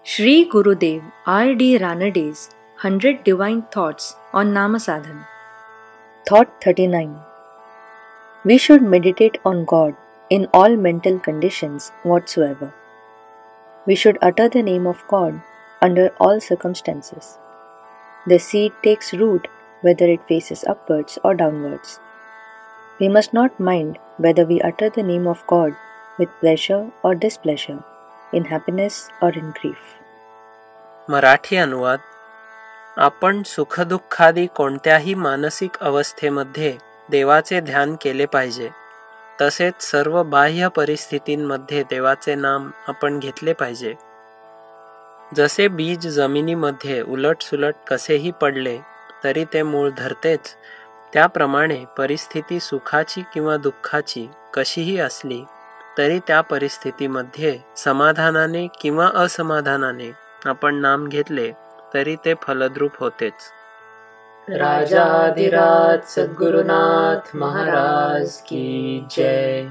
Shri Gurudev R.D. Ranede's 100 Divine Thoughts on Namasadhan. Thought 39. We should meditate on God in all mental conditions whatsoever. We should utter the name of God under all circumstances. The seed takes root whether it faces upwards or downwards. We must not mind whether we utter the name of God with pleasure or displeasure, in happiness or in grief. Marathi अनुवाद. आपण सुखदुःखादी कोणत्याही मानसिक अवस्थेमध्ये देवाचे ध्यान केले पाहिजे. तसेच सर्व बाह्य परिस्थितींमध्ये देवाचे नाम आपण घेतले पाहिजे. जसे बीज जमिनीमध्ये उलटसुलट कसेही पडले तरी ते मूळ धरतेच, त्याप्रमाणे परिस्थिती सुखाची किंवा दुःखाची कशीही असली तरी त्या परिस्थितीमध्ये समाधानाने किंवा असमाधानाने आपण नाम घेतले तरी ते फलद्रूप होतेच. राजाधिराज सद्गुरुनाथ महाराज की जय.